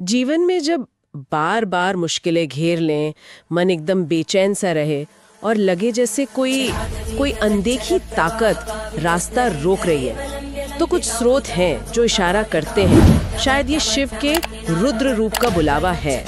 जीवन में जब बार बार मुश्किलें घेर लें, मन एकदम बेचैन सा रहे और लगे जैसे कोई कोई अनदेखी ताकत रास्ता रोक रही है, तो कुछ स्रोत हैं जो इशारा करते हैं शायद ये शिव के रुद्र रूप का बुलावा है।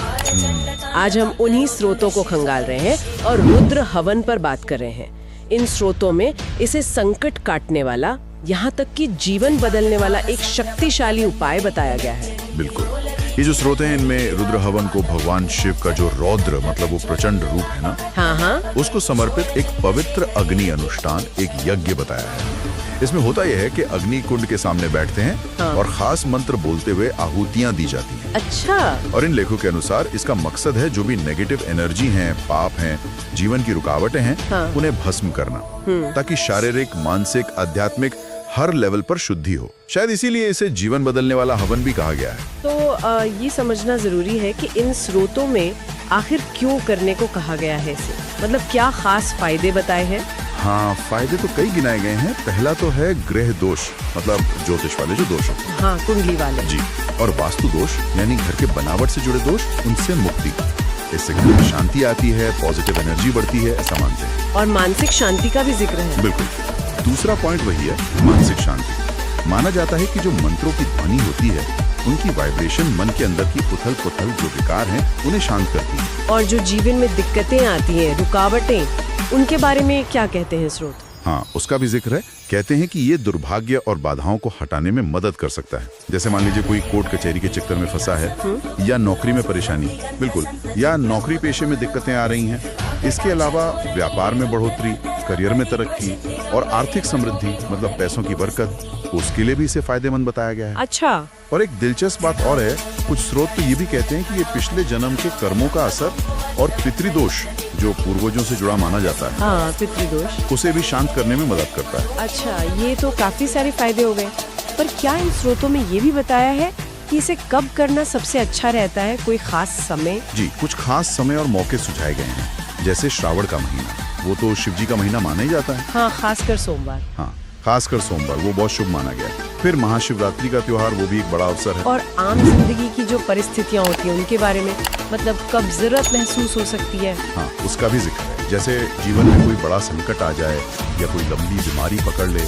आज हम उन्हीं स्रोतों को खंगाल रहे हैं और रुद्र हवन पर बात कर रहे हैं। इन स्रोतों में इसे संकट काटने वाला, यहाँ तक कि जीवन बदलने वाला एक शक्तिशाली उपाय बताया गया है। बिल्कुल, ये जो स्रोत हैं इनमें रुद्र हवन को भगवान शिव का जो रौद्र मतलब वो प्रचंड रूप है ना, हाँ, उसको समर्पित एक पवित्र अग्नि अनुष्ठान, एक यज्ञ बताया है। इसमें होता यह है कि अग्नि कुंड के सामने बैठते हैं और खास मंत्र बोलते हुए आहुतियां दी जाती हैं। अच्छा। और इन लेखों के अनुसार इसका मकसद है जो भी नेगेटिव एनर्जी हैं, पाप हैं, जीवन की रुकावटें हैं, उन्हें भस्म करना, ताकि शारीरिक, मानसिक, आध्यात्मिक हर लेवल पर शुद्धि हो। शायद इसीलिए इसे जीवन बदलने वाला हवन भी कहा गया है। तो ये समझना जरूरी है कि इन स्रोतों में आखिर क्यों करने को कहा गया है इसे, मतलब क्या खास फायदे बताए हैं? हाँ, फायदे तो कई गिनाए गए हैं। पहला तो है ग्रह दोष, मतलब ज्योतिष वाले जो दोष होते हैं। हाँ, कुंडली वाले जी। और वास्तु दोष यानी घर के बनावट से जुड़े दोष, उनसे मुक्ति। इससे घर में शांति आती है, पॉजिटिव एनर्जी बढ़ती है, ऐसा मानते हैं। और मानसिक शांति का भी जिक्र है। बिल्कुल। दूसरा पॉइंट वही है, मानसिक शांति। माना जाता है कि जो मंत्रों की ध्वनि होती है, उनकी वाइब्रेशन मन के अंदर की उथल पुथल जो विकार हैं, उन्हें शांत करती है। और जो जीवन में दिक्कतें आती हैं, रुकावटें, उनके बारे में क्या कहते हैं स्रोत? हाँ, उसका भी जिक्र है। कहते हैं कि ये दुर्भाग्य और बाधाओं को हटाने में मदद कर सकता है। जैसे मान लीजिए कोई कोर्ट कचहरी के चक्कर में फंसा है, या नौकरी में परेशानी, बिल्कुल, या नौकरी पेशे में दिक्कतें आ रही हैं। इसके अलावा व्यापार में बढ़ोतरी, करियर में तरक्की और आर्थिक समृद्धि मतलब पैसों की बरकत, उसके लिए भी इसे फायदेमंद बताया गया है। अच्छा। और एक दिलचस्प बात और है, कुछ स्रोत तो ये भी कहते हैं कि ये पिछले जन्म के कर्मों का असर और पितृदोष जो पूर्वजों से जुड़ा माना जाता है, हाँ, पितृदोष, उसे भी शांत करने में मदद करता है। अच्छा, ये तो काफी सारे फायदे हो गए। पर क्या इन स्रोतों में ये भी बताया है कि इसे कब करना सबसे अच्छा रहता है? कोई खास समय? जी, कुछ खास समय और मौके सुझाए गए हैं। जैसे श्रावण का महीना, वो तो शिव जी का महीना माना ही जाता है। हाँ, खासकर सोमवार। हाँ, खासकर सोमवार, वो बहुत शुभ माना गया है। फिर महाशिवरात्रि का त्योहार, वो भी एक बड़ा अवसर है। और आम जिंदगी की जो परिस्थितियाँ होती हैं उनके बारे में, मतलब कब जरूरत महसूस हो सकती है? हाँ, उसका भी जिक्र है। जैसे जीवन में कोई बड़ा संकट आ जाए, या कोई लंबी बीमारी पकड़ ले,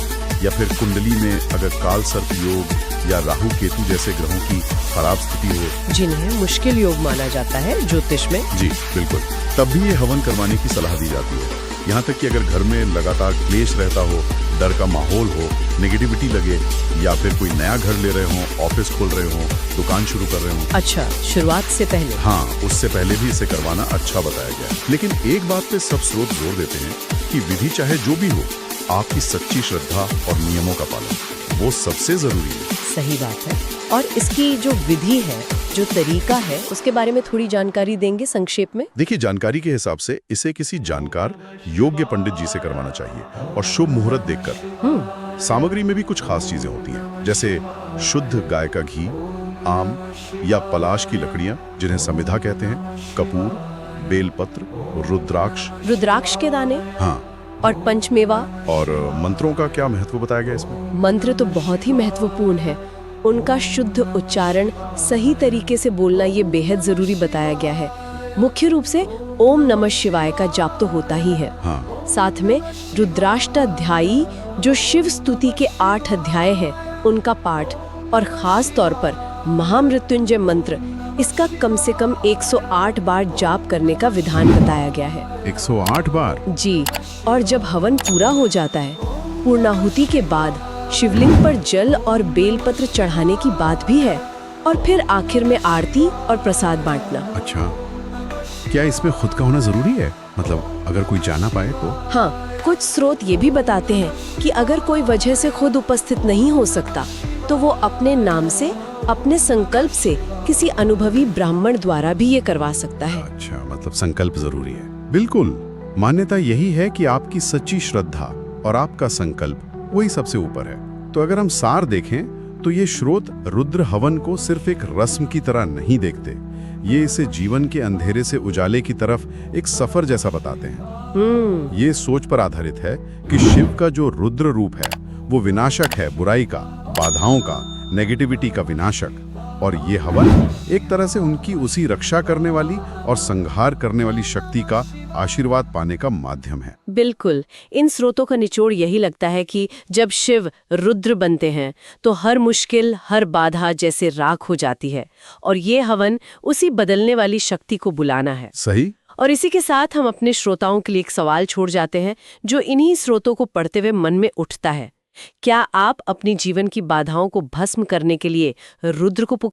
या फिर कुंडली में अगर काल सर्प योग या राहु केतु जैसे ग्रहों की खराब स्थिति हो, जिन्हें मुश्किल योग माना जाता है ज्योतिष में। जी बिल्कुल, तब भी ये हवन करवाने की सलाह दी जाती है। यहाँ तक कि अगर घर में लगातार क्लेश रहता हो, डर का माहौल हो, नेगेटिविटी लगे, या फिर कोई नया घर ले रहे हो, ऑफिस खोल रहे हो, दुकान शुरू कर रहे हो। अच्छा, शुरुआत से पहले? हाँ, उससे पहले भी इसे करवाना अच्छा बताया गया है। लेकिन एक बात पे सब स्रोत जोर देते हैं कि विधि चाहे जो भी हो, आपकी सच्ची श्रद्धा और नियमों का पालन, वो सबसे जरूरी है। सही बात है। और इसकी जो विधि है, जो तरीका है, उसके बारे में थोड़ी जानकारी देंगे संक्षेप में? देखिए, जानकारी के हिसाब से इसे किसी जानकार योग्य पंडित जी से करवाना चाहिए और शुभ मुहूर्त देखकर। सामग्री में भी कुछ खास चीजें होती हैं, जैसे शुद्ध गाय का घी, आम या पलाश की लकड़ियां जिन्हें समिधा कहते हैं, कपूर, बेलपत्र, रुद्राक्ष के दाने, हाँ, और पंचमेवा। और मंत्रों का क्या महत्व बताया गया इसमें? मंत्र तो बहुत ही महत्वपूर्ण है। उनका शुद्ध उच्चारण, सही तरीके से बोलना, ये बेहद जरूरी बताया गया है। मुख्य रूप से ओम नमः शिवाय का जाप तो होता ही है। हाँ। साथ में रुद्राष्टाध्यायी जो शिव स्तुति के 8 अध्याय हैं, उनका पाठ, और खास तौर पर महामृत्युंजय मंत्र, इसका कम से कम 108 बार जाप करने का विधान बताया गया है। 108 बार? जी। और जब हवन पूरा हो जाता है, पूर्णाहुति के बाद शिवलिंग पर जल और बेलपत्र चढ़ाने की बात भी है, और फिर आखिर में आरती और प्रसाद बांटना। अच्छा, क्या इसमें खुद का होना जरूरी है? मतलब अगर कोई जाना पाए तो? हाँ, कुछ स्रोत ये भी बताते हैं कि अगर कोई वजह से खुद उपस्थित नहीं हो सकता, तो वो अपने नाम से, अपने संकल्प से किसी अनुभवी ब्राह्मण द्वारा भी ये करवा सकता है। अच्छा, मतलब संकल्प जरूरी है। बिल्कुल, मान्यता यही है कि आपकी सच्ची श्रद्धा और आपका संकल्प वही सबसे ऊपर है। तो अगर हम सार देखें तो ये स्रोत रुद्र हवन को सिर्फ एक रस्म की तरह नहीं देखते, ये इसे जीवन के अंधेरे से उजाले की तरफ एक सफर जैसा बताते हैं। ये सोच पर आधारित है कि शिव का जो रुद्र रूप है वो विनाशक है, बुराई का, बाधाओं का, नेगेटिविटी का विनाशक, और ये हवन एक तरह से उनकी उसी रक्षा करने वाली और संहार करने वाली शक्ति का आशीर्वाद पाने का माध्यम है। बिल्कुल, इन स्रोतों का निचोड़ यही लगता है कि जब शिव रुद्र बनते हैं तो हर मुश्किल, हर बाधा जैसे राख हो जाती है, और ये हवन उसी बदलने वाली शक्ति को बुलाना है। सही। और इसी के साथ हम अपने श्रोताओं के लिए एक सवाल छोड़ जाते हैं जो इन्हीं स्रोतों को पढ़ते हुए मन में उठता है। क्या आप अपनी जीवन की बाधाओं को भस्म करने के लिए रुद्र को